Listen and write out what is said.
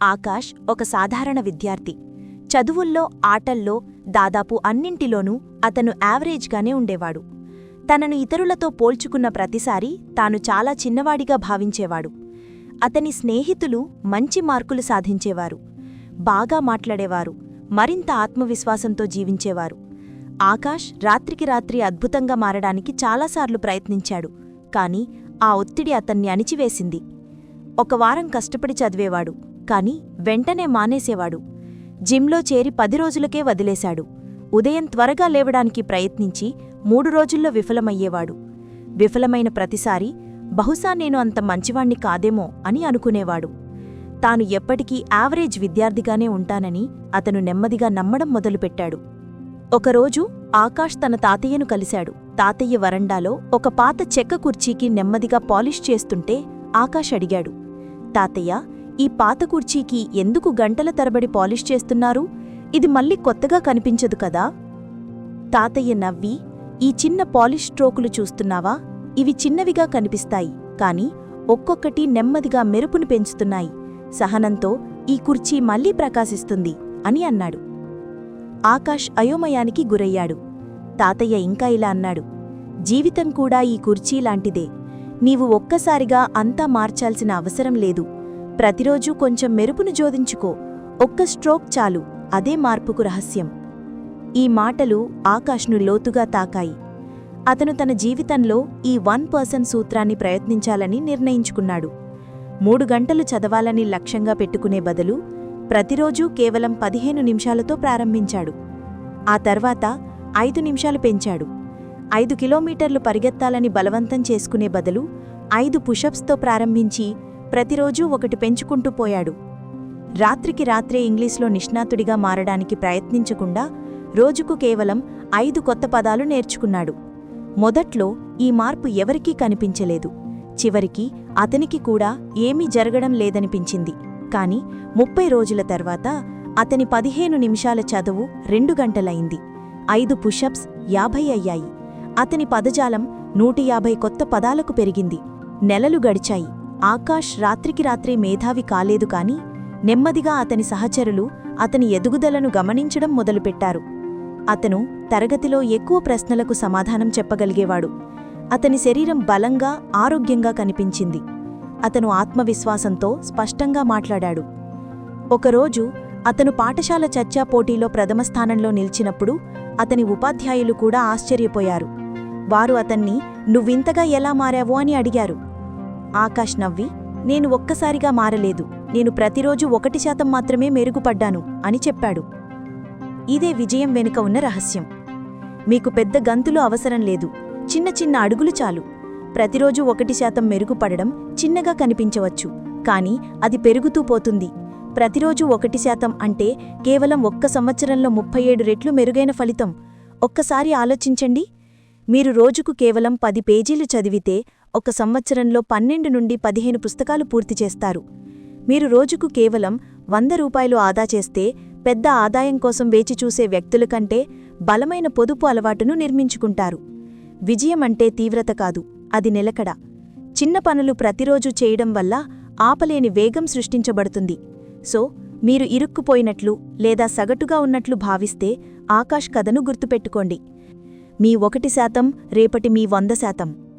ఆకాష్ ఒక సాధారణ విద్యార్థి. చదువుల్లో, ఆటల్లో, దాదాపు అన్నింటిలోనూ అతను యావరేజ్గానే ఉండేవాడు. తనను ఇతరులతో పోల్చుకున్న ప్రతిసారీ తాను చాలా చిన్నవాడిగా భావించేవాడు. అతని స్నేహితులు మంచి మార్కులు సాధించేవారు, బాగా మాట్లాడేవారు, మరింత ఆత్మవిశ్వాసంతో జీవించేవారు. ఆకాష్ రాత్రికి రాత్రి అద్భుతంగా మారడానికి చాలాసార్లు ప్రయత్నించాడు, కాని ఆ ఒత్తిడి అతన్ని అణిచివేసింది. ఒక వారం కష్టపడి చదివేవాడు, కాని వెంటనే మానేసేవాడు. జిమ్లో చేరి 10 రోజులకే వదిలేశాడు. ఉదయం త్వరగా లేవడానికి ప్రయత్నించి 3 రోజుల్లో విఫలమయ్యేవాడు. విఫలమైన ప్రతిసారీ బహుశా నేను అంత మంచివాణ్ణి కాదేమో అని అనుకునేవాడు. తాను ఎప్పటికీ యావరేజ్ విద్యార్థిగానే ఉంటానని అతను నెమ్మదిగా నమ్మడం మొదలుపెట్టాడు. ఒకరోజు ఆకాష్ తన తాతయ్యను కలిశాడు. తాతయ్య వరండాలో ఒక పాత చెక్క కుర్చీకి నెమ్మదిగా పాలిష్ చేస్తుంటే ఆకాష్ అడిగాడు, తాతయ్య, ఈ పాత కుర్చీకి ఎందుకు గంటల తరబడి పాలిష్ చేస్తున్నారు? ఇది మళ్ళీ కొత్తగా కనిపించదు కదా? తాతయ్య నవ్వి, ఈ చిన్న పాలిష్ స్ట్రోకులు చూస్తున్నావా? ఇవి చిన్నవిగా కనిపిస్తాయి, కాని ఒక్కొక్కటి నెమ్మదిగా మెరుపును పెంచుతున్నాయి. సహనంతో ఈ కుర్చీ మళ్లీ ప్రకాశిస్తుంది అని అన్నాడు. ఆకాష్ అయోమయానికి గురయ్యాడు. తాతయ్య ఇంకా ఇలా అన్నాడు, జీవితం కూడా ఈ కుర్చీలాంటిదే. నీవు ఒక్కసారిగా అంతా మార్చాల్సిన అవసరం లేదు. ప్రతిరోజూ కొంచెం మెరుపును జోడించుకో. ఒక్క స్ట్రోక్ చాలు, అదే మార్పుకు రహస్యం. ఈ మాటలు ఆకాష్ను లోతుగా తాకాయి. అతను తన జీవితంలో ఈ 1% సూత్రాన్ని ప్రయత్నించాలని నిర్ణయించుకున్నాడు. 3 గంటలు చదవాలని లక్ష్యంగా పెట్టుకునే బదులు ప్రతిరోజూ కేవలం 15 నిమిషాలతో ప్రారంభించాడు. ఆ తర్వాత 5 నిమిషాలు పెంచాడు. 5 కిలోమీటర్లు పరిగెత్తాలని బలవంతం చేసుకునే బదులు 5 పుషప్స్తో ప్రారంభించి ప్రతిరోజూ 1 పెంచుకుంటూ పోయాడు. రాత్రికి రాత్రే ఇంగ్లీష్లో నిష్ణాతుడిగా మారడానికి ప్రయత్నించకుండా రోజుకు కేవలం 5 కొత్త పదాలు నేర్చుకున్నాడు. మొదట్లో ఈ మార్పు ఎవరికీ కనిపించలేదు. చివరికి అతనికి కూడా ఏమీ జరగడం లేదనిపించింది. కాని 30 రోజుల తర్వాత అతని 15 నిమిషాల చదువు 2 గంటలైంది. 5 పుషప్స్ 50 అయ్యాయి. అతని పదజాలం 150 కొత్త పదాలకు పెరిగింది. నెలలు గడిచాయి. ఆకాష్ రాత్రికి రాత్రే మేధావి కాలేదు, కాని నెమ్మదిగా అతని సహచరులు అతని ఎదుగుదలను గమనించడం మొదలుపెట్టారు. అతను తరగతిలో ఎక్కువ ప్రశ్నలకు సమాధానం చెప్పగలిగేవాడు. అతని శరీరం బలంగా, ఆరోగ్యంగా కనిపించింది. అతను ఆత్మవిశ్వాసంతో స్పష్టంగా మాట్లాడాడు. ఒకరోజు అతను పాఠశాల చర్చా పోటీలో ప్రథమ స్థానంలో నిలిచినప్పుడు అతని ఉపాధ్యాయులు కూడా ఆశ్చర్యపోయారు. వారు అతన్ని నువ్వింతగా ఎలా మారావు అని అడిగారు. ఆకాష్ నవ్వి, నేను ఒక్కసారిగా మారలేదు, నేను ప్రతిరోజు 1% మాత్రమే మెరుగుపడ్డాను అని చెప్పాడు. ఇదే విజయం వెనుక ఉన్న రహస్యం. మీకు పెద్ద గంతులు అవసరం లేదు, చిన్న చిన్న అడుగులు చాలు. ప్రతిరోజు 1% మెరుగుపడడం చిన్నగా కనిపించవచ్చు, కాని అది పెరుగుతూ పోతుంది. ప్రతిరోజు 1% అంటే కేవలం 1 సంవత్సరంలో 37 రెట్లు మెరుగైన ఫలితం. ఒక్కసారి ఆలోచించండి. మీరు రోజుకు కేవలం 10 పేజీలు చదివితే 1 సంవత్సరంలో 12 నుండి 15 పుస్తకాలు పూర్తి చేస్తారు. మీరు రోజుకు కేవలం 100 రూపాయలు ఆదా చేస్తే పెద్ద ఆదాయం కోసం వేచిచూసే వ్యక్తుల కంటే బలమైన పొదుపు అలవాటును నిర్మించుకుంటారు. విజయం అంటే తీవ్రత కాదు, అది నిలకడ. చిన్న పనులు ప్రతిరోజు చేయడం వల్ల ఆపలేని వేగం సృష్టించబడుతుంది. సో, మీరు ఇరుక్కుపోయినట్లు లేదా సగటుగా ఉన్నట్లు భావిస్తే ఆకాష్ కథను గుర్తుపెట్టుకోండి. మీ 1% రేపటి మీ 100%.